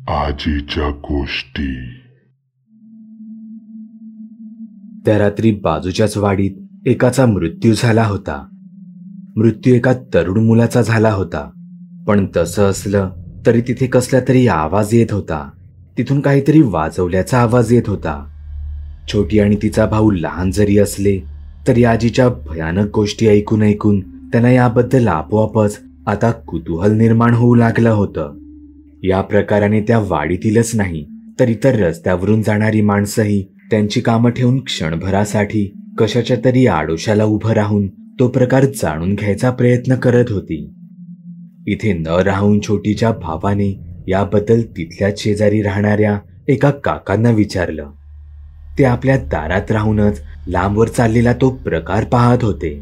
आजीच्या गोष्टी. त्या रात्री बाजूच्याच वाडीत एकाचा मृत्यू झाला होता. मृत्यू एका तरुण मुलाचा झाला होता. पण तसं असलं तरी तिथे कसला तरी आवाज येत होता. तिथून काहीतरी वाजवल्याचा आवाज येत होता. छोटी आणि तिचा भाऊ लहान जरी असले तरी आजीच्या भयानक गोष्टी ऐकून ऐकून त्यांना याबद्दल आपोआपच आता कुतूहल निर्माण होऊ लागलं होतं. या प्रकाराने त्या वाडीतीलच नाही तर इतर रस्त्यावरून जाणारी माणसंही त्यांची कामं ठेवून क्षणभरासाठी कशाच्या तरी आडोशाला उभं राहून तो प्रकार जाणून घ्यायचा प्रयत्न करत होती. इथे न राहून छोटीच्या भावाने याबद्दल तिथल्याच शेजारी राहणाऱ्या एका काकांना विचारलं. ते आपल्या दारात राहूनच लांबवर चाललेला तो प्रकार पाहत होते.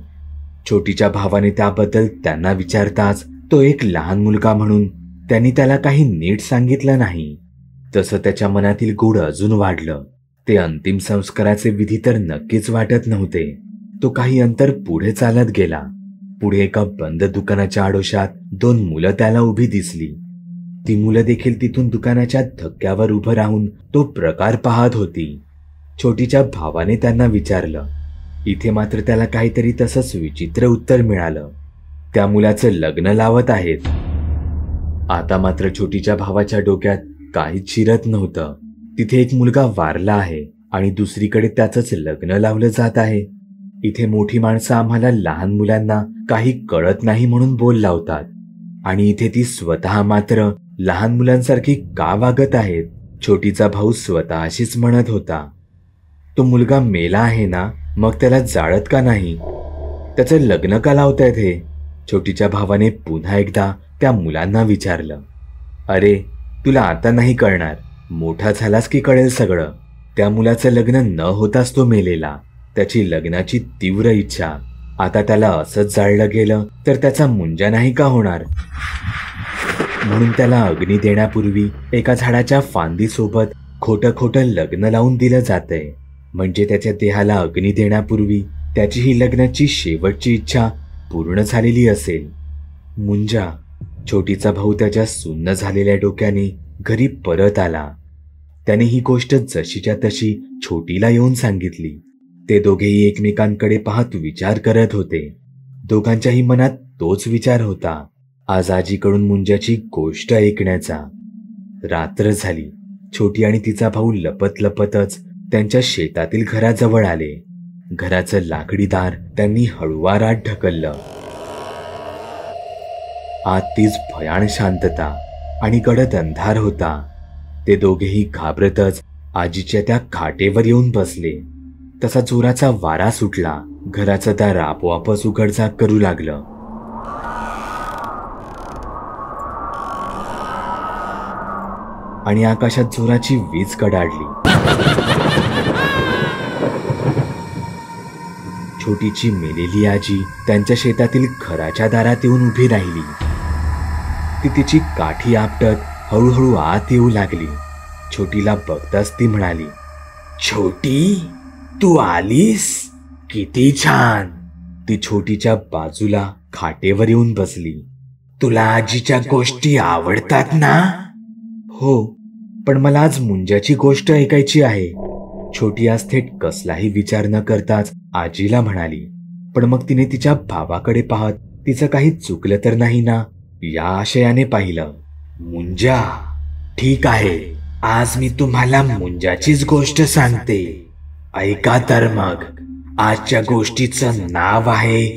छोटीच्या भावाने त्याबद्दल त्यांना विचारताच तो एक लहान मुलगा म्हणून त्यांनी त्याला काही नीट सांगितलं नाही. तसं त्याच्या मनातील गूढ अजून वाढलं. ते अंतिम संस्काराचे विधी तर नक्कीच वाटत नव्हते. तो काही अंतर पुढे चालत गेला. पुढे एका बंद दुकानाच्या आडोशात 2 मुलं त्याला उभी दिसली. ती मुलं देखील तिथून दुकानाच्या धक्क्यावर उभं राहून तो प्रकार पाहत होती. छोटीच्या भावाने त्यांना विचारलं. इथे मात्र त्याला काहीतरी तसंच विचित्र उत्तर मिळालं. त्या मुलाचं लग्न लावत आहेत. आता मात्र छोटीच्या भावाच्या डोक्यात काहीच शिरत नव्हतं. तिथे एक मुलगा वारला आहे आणि दुसरीकडे त्याचंच लग्न लावलं जात आहे. इथे मोठी माणसं आम्हाला लहान मुलांना काही कळत नाही म्हणून बोल लावतात आणि इथे ती स्वतः मात्र लहान मुलांसारखी का वागत आहेत. छोटीचा भाऊ स्वतःशीच म्हणत होता. तो मुलगा मेला आहे ना, मग त्याला जाळत का नाही? त्याचं लग्न का लावतायत हे? छोटीच्या भावाने पुन्हा एकदा त्या मुलांना विचारलं. अरे तुला आता नाही कळणार, मोठा झालास की कळेल सगळं. त्या मुलाचं लग्न न होताच तो मेलेला. त्याची लग्नाची तीव्र इच्छा. आता त्याला असंच जाळलं गेलं तर त्याचा मुंजा नाही का होणार? म्हणून त्याला अग्नी देण्यापूर्वी एका झाडाच्या फांदीसोबत खोटं खोटं लग्न लावून दिलं जातंय. म्हणजे त्याच्या देहाला अग्नी देण्यापूर्वी त्याची ही लग्नाची शेवटची इच्छा पूर्ण झालेली असेल. मुंजा. छोटीचा भाऊ त्याच्या सुन्न झालेल्या डोक्याने घरी परत आला. त्याने ही गोष्ट जशीच्या तशी छोटीला येऊन सांगितली. ते दोघेही एकमेकांकडे पाहत विचार करत होते. दोघांच्याही मनात तोच विचार होता, आज आजीकडून मुंजाची गोष्ट ऐकण्याचा. रात्र झाली. छोटी आणि तिचा भाऊ लपत लपतच त्यांच्या शेतातील घराजवळ आले. घराचं लाकडी दार त्यांनी हळुवारात ढकललं. आत तीच भयान शांतता आणि गडद अंधार होता. ते दोघेही घाबरतच आजीच्या त्या खाटेवर येऊन बसले. तसा जोराचा वारा सुटला. घराचं दार आपोआपच उघडझाप करू लागलं. आणि आकाशात जोराची वीज कडाडली. छोटीची मेलेली आजी त्यांच्या शेतातील घराच्या दारात येऊन उभी राहिली. ती तिची काठी आपटत हळूहळू आत येऊ लागली. छोटीला बघताच ती म्हणाली, छोटी तू आलीस? किती छान. ती छोटीच्या बाजूला खाटेवर येऊन बसली. तुला आजीच्या गोष्टी आवडतात ना? हो, पण मला आज मुंजाची गोष्ट ऐकायची आहे. छोटी आज थेट कसलाही विचार न करताच आजीला म्हणाली. पण मग तिने तिच्या भावाकडे पाहत तिचं काही चुकलं तर नाही ना या आशयाने पाहिलं. मुंजा. ठीक आहे, आज मी तुम्हाला मुंजाचीच गोष्ट सांगते. ऐका तर मग. आजच्या गोष्टीचं नाव आहे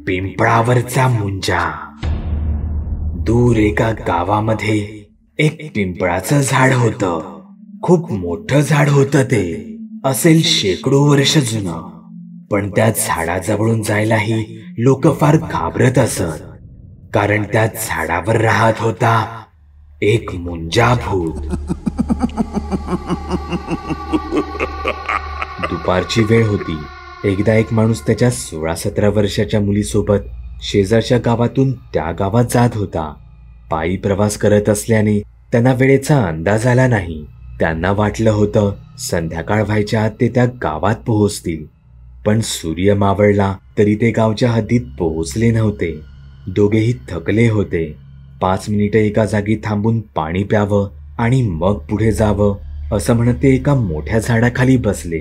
पिंपळावरचा मुंजा. दूर एका गावामध्ये एक पिंपळाचं झाड होतं. खूप मोठं झाड होतं. ते असेल शेकडो वर्ष जुनं. पण त्या झाडाजवळून जायलाही लोक फार घाबरत असत. कारण त्या झाडावर राहत होता एक मुंजा भूत. दुपारची वेळ होती. एकदा एक माणूस त्याच्या 16-17 वर्षाच्या मुलीसोबत शेजारच्या गावातून त्या गावात जात होता. पायी प्रवास करत असल्याने त्यांना वेळेचा अंदाज आला नाही. त्यांना वाटलं होतं संध्याकाळ व्हायच्या आत ते त्या गावात पोहोचतील. पण सूर्य मावळला तरी ते गावच्या हद्दीत पोहोचले नव्हते. दोघेही थकले होते. 5 मिनिटं एका जागी थांबून पाणी प्यावं आणि मग पुढे जावं असं म्हणत ते एका मोठ्या झाडाखाली बसले.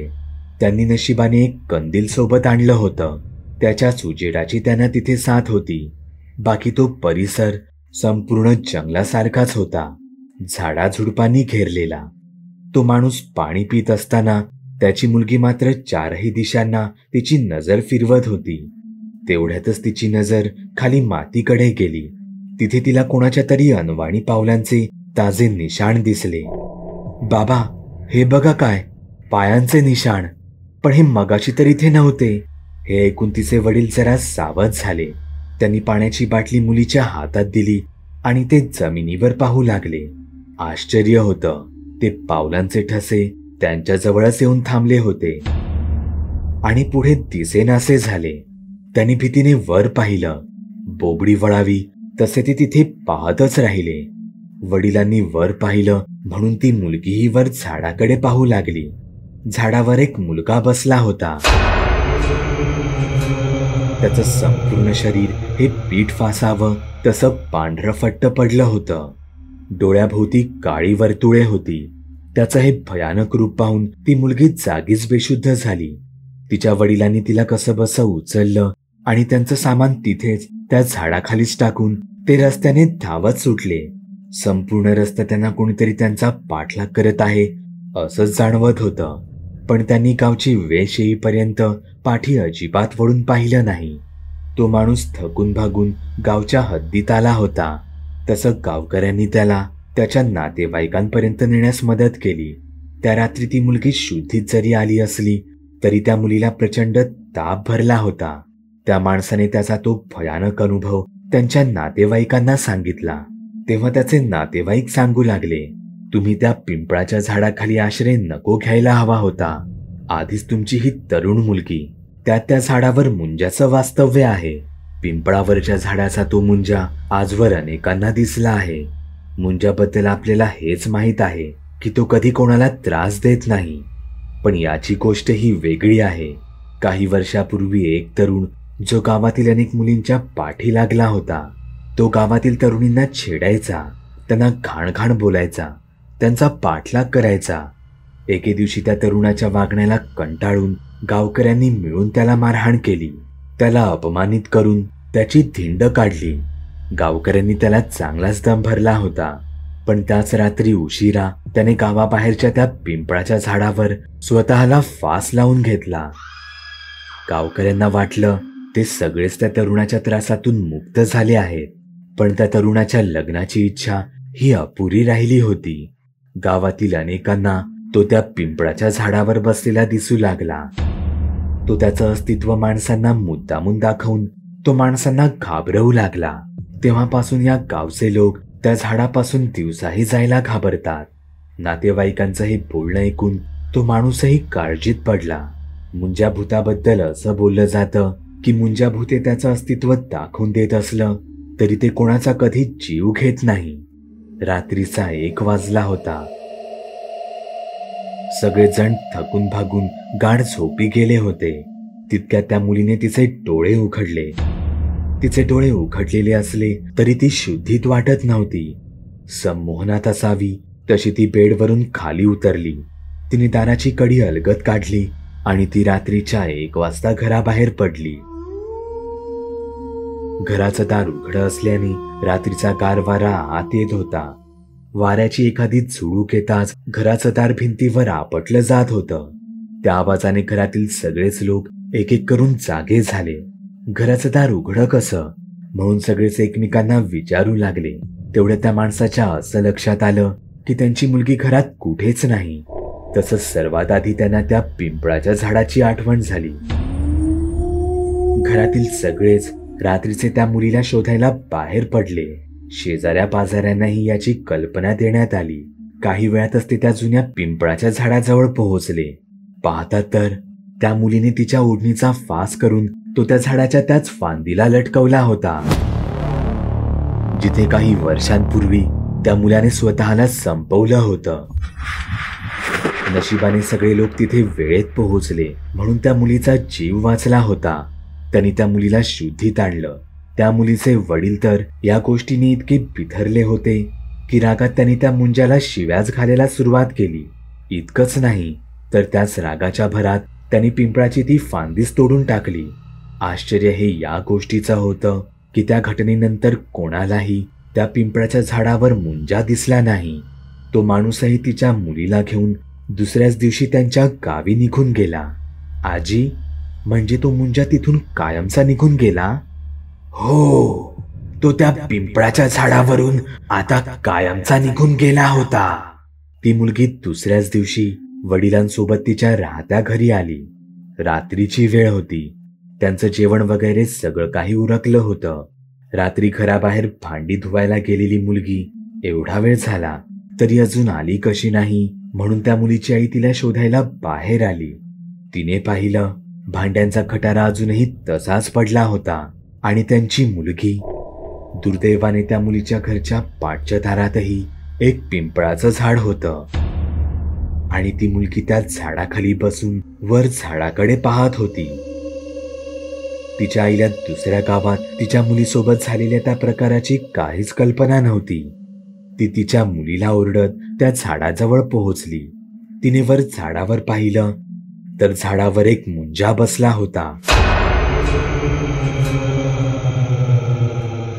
त्यांनी नशिबाने एक कंदील सोबत आणलं होतं. त्याच्याच उजेडाची त्यांना तिथे साथ होती. बाकी तो परिसर संपूर्ण जंगलासारखाच होता, झाडाझुडपांनी घेरलेला. तो माणूस पाणी पित असताना त्याची मुलगी मात्र चारही दिशांना तिची नजर फिरवत होती. तेवढ्यातच तिची नजर खाली मातीकडे गेली. तिथे तिला कोणाच्या तरी अनवाणी पावलांचे ताजे निशाण दिसले. बाबा, हे बघा काय, पायांचे निशाण. पण हे मगाशी तर इथे नव्हते. हे ऐकून तिचे वडील जरा सावध झाले. त्यांनी पाण्याची बाटली मुलीच्या हातात दिली आणि ते जमिनीवर पाहू लागले. आश्चर्य होतं, ते पावलांचे ठसे त्यांच्या जवळच येऊन थांबले होते आणि पुढे दिसेनासे झाले. त्यांनी भीतीने वर पाहिलं. बोबडी वळावी तसे ते तिथे पाहतच राहिले. वडिलांनी वर पाहिलं म्हणून ती मुलगीही वर झाडाकडे पाहू लागली. झाडावर एक मुलगा बसला होता. त्याचं संपूर्ण शरीर हे पीठ फासावं तसं पांढरफट्ट पडलं होतं. डोळ्याभोवती काळी वर्तुळे होती. त्याचं हे भयानक रूप पाहून ती मुलगी जागीच बेशुद्ध झाली. तिच्या वडिलांनी तिला कसं बसं उचललं आणि त्यांचं सामान तिथेच त्या झाडाखालीच टाकून ते रस्त्याने धावत सुटले. संपूर्ण रस्ता त्यांना कोणीतरी त्यांचा पाठलाग करत आहे असंच जाणवत होतं. पण त्यांनी गावची वेश येईपर्यंत पाठी अजिबात वळून पाहिलं नाही. तो माणूस थकून भागून गावच्या हद्दीत आला होता. तसं गावकऱ्यांनी त्याला त्याच्या नातेवाईकांपर्यंत नेण्यास मदत केली. त्या रात्री ती मुलगी शुद्धीत जरी आली असली तरी त्या मुलीला प्रचंड ताप भरला होता. त्या माणसाने त्याचा तो भयानक अनुभव त्यांच्या नातेवाईकांना सांगितला. तेव्हा त्याचे नातेवाईक सांगू लागले, तुम्ही त्या पिंपळाच्या झाडाखाली आश्रय नको घ्यायला हवा होता. आधीच तुमची ही तरुण मुलगी, त्या झाडावर मुंजाचं वास्तव्य आहे. पिंपळावरच्या झाडाचा तो मुंजा आजवर अनेकांना दिसला आहे. मुंजाबद्दल आपल्याला हेच माहीत आहे की तो कधी कोणाला त्रास देत नाही. पण याची गोष्ट ही वेगळी आहे. काही वर्षापूर्वी एक तरुण जो गावातील अनेक मुलींच्या पाठी लागला होता, तो गावातील तरुणींना छेडायचा, त्यांना घाण बोलायचा, त्यांचा पाठलाग करायचा. एके दिवशी त्या तरुणाच्या वागण्याला कंटाळून गावकऱ्यांनी मिळून त्याला मारहाण केली. त्याला अपमानित करून त्याची धिंड काढली. गावकऱ्यांनी त्याला चांगलाच दम भरला होता. पण त्याच रात्री उशिरा त्याने गावाबाहेरच्या त्या पिंपळाच्या झाडावर स्वतःला फास लावून घेतला. गावकऱ्यांना वाटलं ते सगळेच त्या तरुणाच्या त्रासातून मुक्त झाले आहेत. पण त्या तरुणाच्या लग्नाची इच्छा ही अपुरी राहिली होती. गावातील अनेकांना तो त्या पिंपळाच्या झाडावर बसलेला दिसू लागला. तो त्याचं अस्तित्व माणसांना मुद्दामून दाखवून तो माणसांना घाबरवू लागला. तेव्हापासून या गावचे लोक त्या झाडापासून दिवसाही जायला घाबरतात. नातेवाईकांचं हे बोलणं ऐकून तो माणूसही काळजीत पडला. मुंजाभूताबद्दल असं बोललं जातं की मुंजाभूते त्याचं अस्तित्व दाखवून देत असलं तरी ते कोणाचा कधी जीव घेत नाही. रात्रीचा 1 वाजला होता. सगळेजण थकून भागून गाढ झोपी गेले होते. तितक्यात त्या मुलीने तिचे डोळे उघडले. तिचे डोळे उघडलेले असले तरी ती शुद्धीत वाटत नव्हती. संमोहनात असावी तशी ती बेडवरून खाली उतरली. तिने दाराची कडी अलगद काढली आणि ती रात्रीच्या 1 वाजता घराबाहेर पडली. घराचं दार उघडं असल्याने रात्रीचा गार वारा आत येत होता. वाऱ्याची एखादी झुळूक येताच घराचं दार भिंतीवर आपटलं जात होतं. त्या आवाजाने घरातील सगळेच लोक एक एक करून जागे झाले. घराचं दार उघडं कसं म्हणून सगळेच एकमेकांना विचारू लागले. तेवढ्या त्या माणसाच्या असं लक्षात आलं की त्यांची मुलगी घरात कुठेच नाही. तसंच सर्वात आधी त्यांना त्या पिंपळाच्या झाडाची आठवण झाली. घरातील सगळेच रात्रीचे त्या मुलीला शोधायला बाहेर पडले. शेजाऱ्या पाजाऱ्यांनाही याची कल्पना देण्यात आली. काही वेळातच ते त्या जुन्या पिंपळाच्या झाडाजवळ पोहोचले. पाहतात तर त्या मुलीने तिच्या ओढणीचा फास करून तो त्या झाडाच्या त्याच फांदीला लटकवला होता, जिथे काही वर्षांपूर्वी त्या मुलाने स्वतःला संपवलं होतं. नशिबाने सगळे लोक तिथे वेळेत पोहोचले म्हणून त्या मुलीचा जीव वाचला होता. त्यांनी त्या मुलीला शुद्धीत आणलं. त्या मुलीचे वडील तर या गोष्टीने इतके बिथरले होते की रागात त्यांनी त्या मुंजाला शिव्याच घालायला सुरुवात केली. इतकंच नाही तर त्याच रागाच्या भरात त्यांनी पिंपळाची ती फांदीच तोडून टाकली. आश्चर्य हे या गोष्टीचं होतं की त्या घटनेनंतर कोणालाही त्या पिंपळाच्या झाडावर मुंजा दिसला नाही. तो माणूसही तिच्या मुलीला घेऊन दुसऱ्याच दिवशी त्यांच्या गावी निघून गेला. आजी, म्हणजे तो मुंजा तिथून कायमचा निघून गेला? हो, तो त्या पिंपळाच्या झाडावरून आता कायमचा निघून गेला होता. ती मुलगी दुसऱ्याच दिवशी वडिलांसोबत तिच्या राहत्या घरी आली. रात्रीची वेळ होती. त्यांचं जेवण वगैरे सगळं काही उरकलं होतं. रात्री घराबाहेर भांडी धुवायला गेलेली मुलगी एवढा वेळ झाला तरी अजून आली कशी नाही, म्हणून त्या मुलीची आई तिला शोधायला बाहेर आली. तिने पाहिलं भांड्यांचा खटारा अजूनही तसाच पडला होता आणि त्यांची मुलगी. दुर्दैवाने त्या मुलीच्या घरच्या पाठच्या दारातही एक पिंपळाचं झाड होतं आणि ती मुलगी त्या झाडाखाली बसून वर झाडाकडे पाहत होती. तिच्या आईला दुसऱ्या गावात तिच्या मुलीसोबत झालेल्या त्या प्रकाराची काहीच कल्पना नव्हती. ती तिच्या मुलीला ओरडत त्या झाडाजवळ पोहोचली. तिने वर झाडावर पाहिलं तर झाडावर एक मुंजा बसला होता.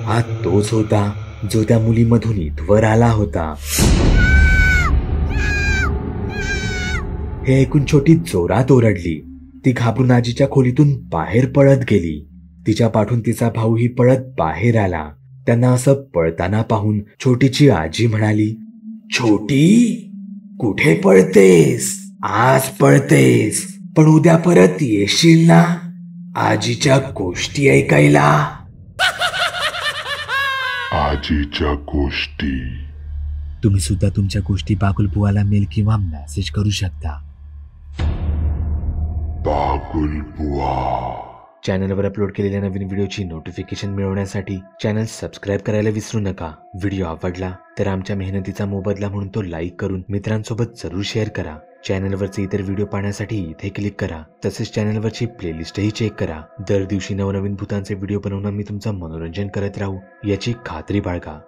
हा तोच होता जो त्या मुलीमधून इथवर आला होता. हे ऐकून छोटी जोरात ओरडली. ती घाबरून आजीच्या खोलीतून बाहेर पळत गेली. तिच्या पाठून तिचा भाऊही पळत बाहेर आला. त्यांना असं पळताना पाहून छोटीची आजी म्हणाली, छोटी, कुठे पळतेस? आज पळतेस पण उद्या परत येशील ना आजीच्या गोष्टी ऐकायला? आजीच्या गोष्टी. तुम्ही सुद्धा तुमच्या गोष्टी बाकुल बुवाला मेल किंवा मेसेज करू शकता. बाकुल बुवा. चॅनलवर अपलोड केलेल्या नवीन व्हिडिओची नोटिफिकेशन मिळवण्यासाठी चॅनल सबस्क्राईब करायला विसरू नका. व्हिडिओ आवडला तर आमच्या मेहनतीचा मोबदला म्हणून तो लाईक करून मित्रांसोबत जरूर शेअर करा. चॅनलवरचे इतर व्हिडिओ पाहण्यासाठी इथे क्लिक करा. तसेच चॅनलवरची प्लेलिस्टही चेक करा. दर दिवशी नवनवीन भूतांचे व्हिडिओ बनवून मी तुमचं मनोरंजन करत राहू याची खात्री बाळगा.